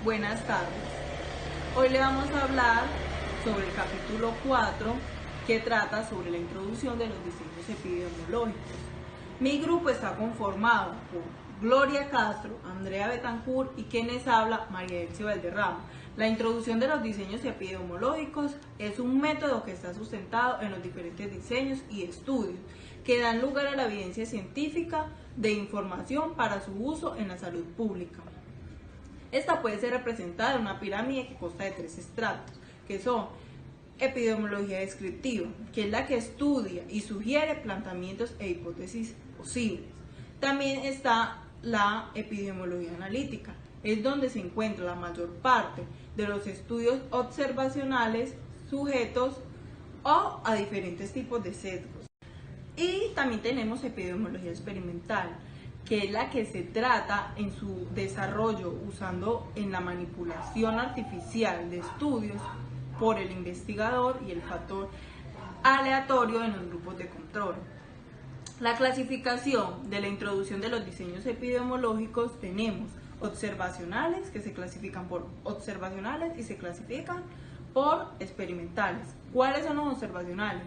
Buenas tardes. Hoy le vamos a hablar sobre el capítulo 4 que trata sobre la introducción de los diseños epidemiológicos. Mi grupo está conformado por Gloria Castro, Andrea Betancourt y quienes habla María Elsie Valderrama. La introducción de los diseños epidemiológicos es un método que está sustentado en los diferentes diseños y estudios que dan lugar a la evidencia científica de información para su uso en la salud pública. Esta puede ser representada en una pirámide que consta de 3 estratos, que son epidemiología descriptiva, que es la que estudia y sugiere planteamientos e hipótesis posibles. También está la epidemiología analítica, es donde se encuentra la mayor parte de los estudios observacionales sujetos o a diferentes tipos de sesgos. Y también tenemos epidemiología experimental, que es la que se trata en su desarrollo usando en la manipulación artificial de estudios por el investigador y el factor aleatorio en los grupos de control. La clasificación de la introducción de los diseños epidemiológicos tenemos observacionales, que se clasifican por observacionales y se clasifican por experimentales. ¿Cuáles son los observacionales?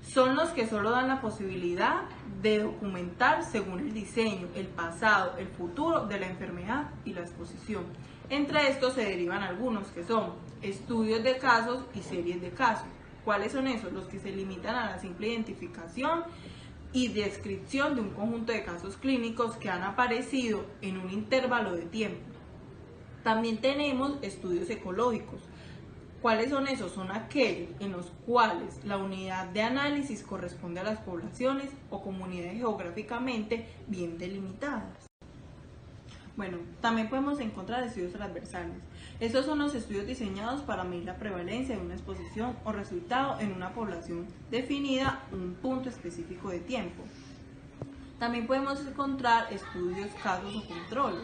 Son los que solo dan la posibilidad de documentar según el diseño, el pasado, el futuro de la enfermedad y la exposición. Entre estos se derivan algunos que son estudios de casos y series de casos. ¿Cuáles son esos? Los que se limitan a la simple identificación y descripción de un conjunto de casos clínicos que han aparecido en un intervalo de tiempo. También tenemos estudios ecológicos. ¿Cuáles son esos? Son aquellos en los cuales la unidad de análisis corresponde a las poblaciones o comunidades geográficamente bien delimitadas. Bueno, también podemos encontrar estudios transversales. Estos son los estudios diseñados para medir la prevalencia de una exposición o resultado en una población definida un punto específico de tiempo. También podemos encontrar estudios, casos o controles.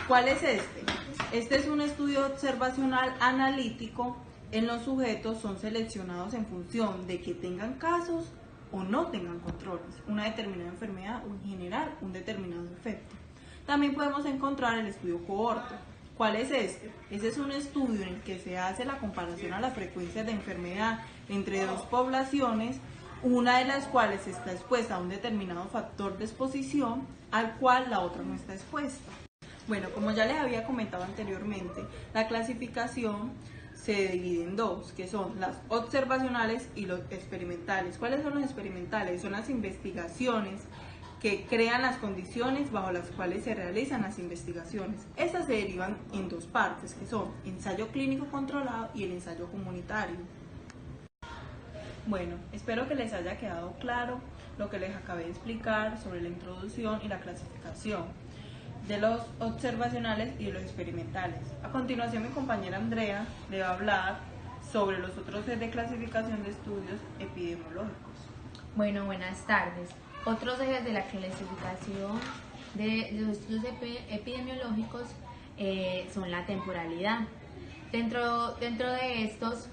¿Cuál es este? Este es un estudio observacional analítico. En los sujetos son seleccionados en función de que tengan casos o no tengan controles, una determinada enfermedad o en general un determinado efecto. También podemos encontrar el estudio cohorte. ¿Cuál es este? Este es un estudio en el que se hace la comparación a la frecuencia de enfermedad entre dos poblaciones, una de las cuales está expuesta a un determinado factor de exposición al cual la otra no está expuesta. Bueno, como ya les había comentado anteriormente, la clasificación se divide en dos, que son las observacionales y los experimentales. ¿Cuáles son los experimentales? Son las investigaciones que crean las condiciones bajo las cuales se realizan las investigaciones. Estas se derivan en dos partes, que son ensayo clínico controlado y el ensayo comunitario. Bueno, espero que les haya quedado claro lo que les acabé de explicar sobre la introducción y la clasificación de los observacionales y de los experimentales. A continuación, mi compañera Andrea le va a hablar sobre los otros ejes de clasificación de estudios epidemiológicos. Bueno, buenas tardes. Otros ejes de la clasificación de los estudios epidemiológicos son la temporalidad. Dentro de estos,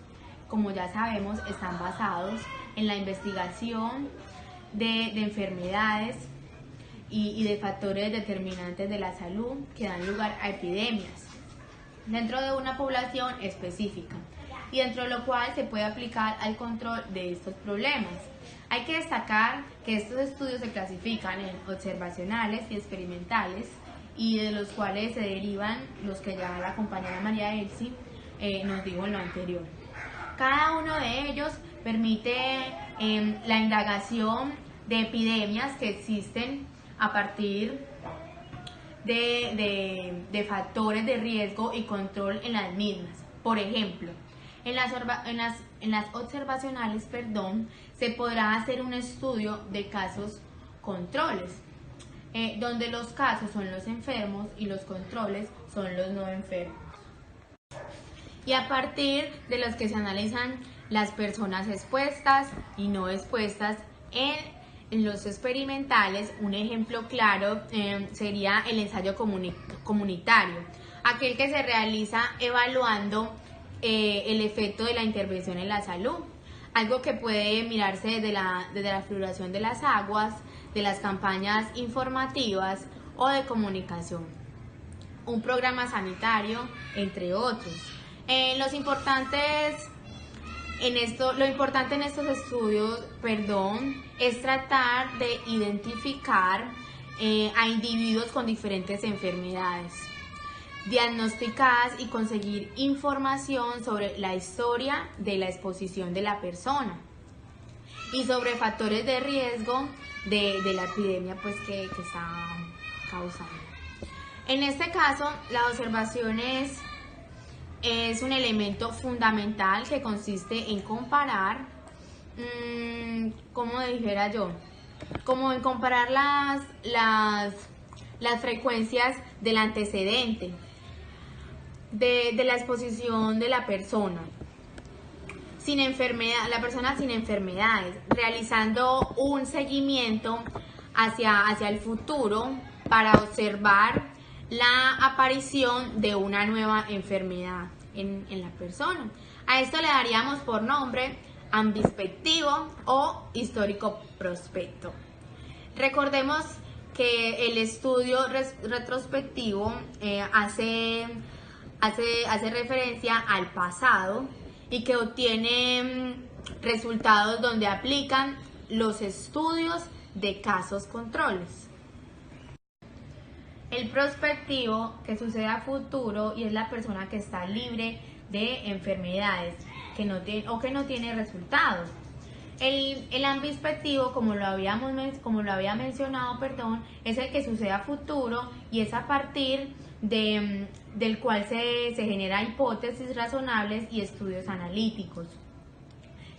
como ya sabemos, están basados en la investigación de enfermedades y de factores determinantes de la salud que dan lugar a epidemias dentro de una población específica y dentro de lo cual se puede aplicar al control de estos problemas. Hay que destacar que estos estudios se clasifican en observacionales y experimentales y de los cuales se derivan los que ya la compañera María Elsie nos dijo en lo anterior. Cada uno de ellos permite la indagación de epidemias que existen a partir de factores de riesgo y control en las mismas. Por ejemplo, en las observacionales, se podrá hacer un estudio de casos controles, donde los casos son los enfermos y los controles son los no enfermos. Y a partir de los que se analizan las personas expuestas y no expuestas en los experimentales, un ejemplo claro sería el ensayo comunitario, aquel que se realiza evaluando el efecto de la intervención en la salud, algo que puede mirarse desde la fluoración de las aguas, de las campañas informativas o de comunicación. un programa sanitario, entre otros. Lo importante en estos estudios, es tratar de identificar a individuos con diferentes enfermedades, diagnosticadas y conseguir información sobre la historia de la exposición de la persona y sobre factores de riesgo de la epidemia pues, que está causando. En este caso, la observación es un elemento fundamental que consiste en comparar, como dijera yo, como en comparar las frecuencias del antecedente de la exposición de la persona sin enfermedades, realizando un seguimiento hacia el futuro para observar la aparición de una nueva enfermedad en la persona. A esto le daríamos por nombre ambispectivo o histórico prospecto. Recordemos que el estudio retrospectivo hace referencia al pasado y que obtiene resultados donde aplican los estudios de casos controles. El prospectivo, que sucede a futuro y es la persona que está libre de enfermedades que no tiene resultados. El ambispectivo, como lo había mencionado, es el que sucede a futuro y es a partir del cual se generan hipótesis razonables y estudios analíticos.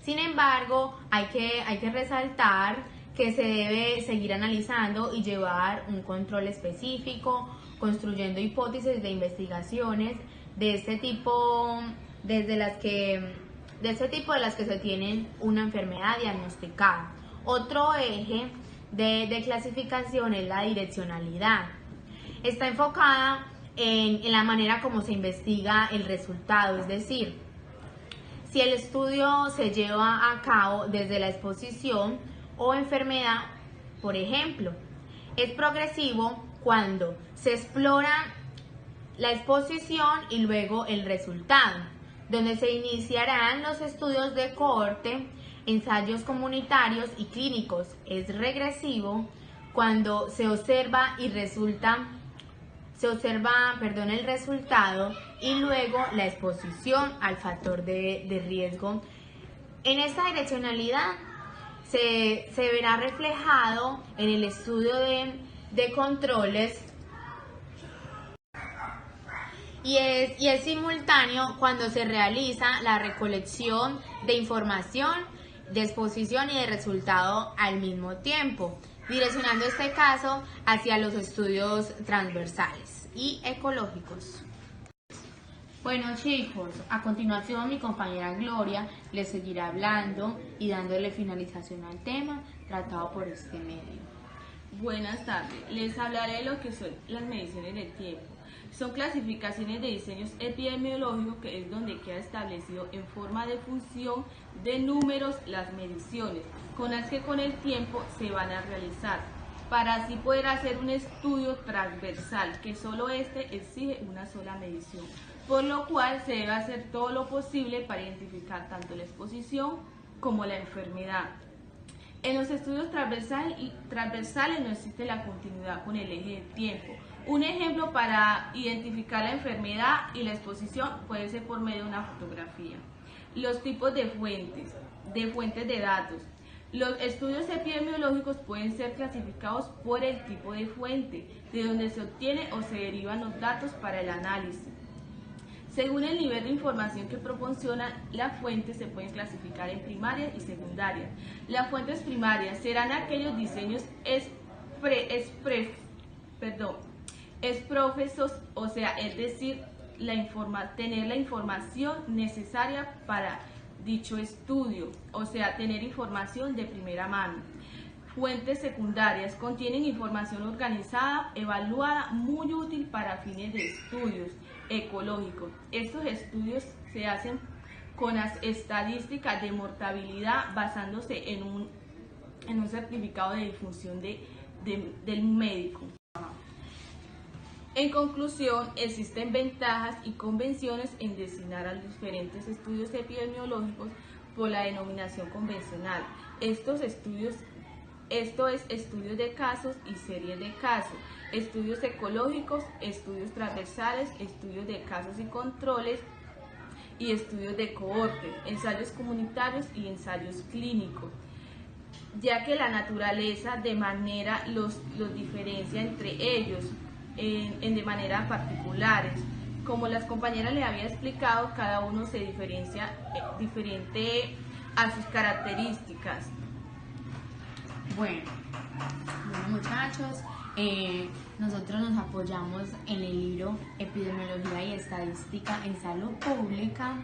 Sin embargo, hay que resaltar que se debe seguir analizando y llevar un control específico, construyendo hipótesis de investigaciones de este tipo, de las que se tienen una enfermedad diagnosticada. Otro eje de clasificación es la direccionalidad. Está enfocada en la manera como se investiga el resultado, es decir, si el estudio se lleva a cabo desde la exposición o enfermedad, por ejemplo, es progresivo cuando se explora la exposición y luego el resultado, donde se iniciarán los estudios de cohorte, ensayos comunitarios y clínicos. Es regresivo cuando se observa el resultado y luego la exposición al factor de riesgo. En esta direccionalidad se verá reflejado en el estudio de controles y es simultáneo cuando se realiza la recolección de información, de exposición y de resultado al mismo tiempo, direccionando este caso hacia los estudios transversales y ecológicos. Bueno chicos, a continuación mi compañera Gloria les seguirá hablando y dándole finalización al tema tratado por este medio. Buenas tardes, les hablaré de lo que son las mediciones del tiempo. Son clasificaciones de diseños epidemiológicos que es donde queda establecido en forma de función de números las mediciones, con las que con el tiempo se van a realizar, para así poder hacer un estudio transversal, que solo este exige una sola medición, por lo cual se debe hacer todo lo posible para identificar tanto la exposición como la enfermedad. En los estudios transversales no existe la continuidad con el eje del tiempo. Un ejemplo para identificar la enfermedad y la exposición puede ser por medio de una fotografía. Los tipos de fuentes de datos. Los estudios epidemiológicos pueden ser clasificados por el tipo de fuente, de donde se obtiene o se derivan los datos para el análisis. Según el nivel de información que proporciona la fuente, se pueden clasificar en primarias y secundarias. Las fuentes primarias serán aquellos diseños exprofesos, o sea, es decir, tener la información necesaria para dicho estudio, o sea, tener información de primera mano. Fuentes secundarias contienen información organizada, evaluada, muy útil para fines de estudios ecológicos. Estos estudios se hacen con las estadísticas de mortalidad basándose en un certificado de difunción del médico. En conclusión, existen ventajas y convenciones en designar a los diferentes estudios epidemiológicos por la denominación convencional. Esto es estudios de casos y series de casos, estudios ecológicos, estudios transversales, estudios de casos y controles y estudios de cohortes, ensayos comunitarios y ensayos clínicos, ya que la naturaleza de manera los diferencia entre ellos de manera particulares. Como las compañeras les había explicado, cada uno se diferencia diferente a sus características. Bueno muchachos, nosotros nos apoyamos en el libro Epidemiología y Estadística en Salud Pública.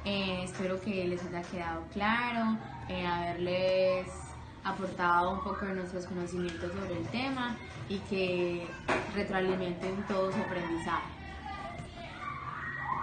Espero que les haya quedado claro, haberles aportado un poco de nuestros conocimientos sobre el tema y que retroalimenten todo su aprendizaje.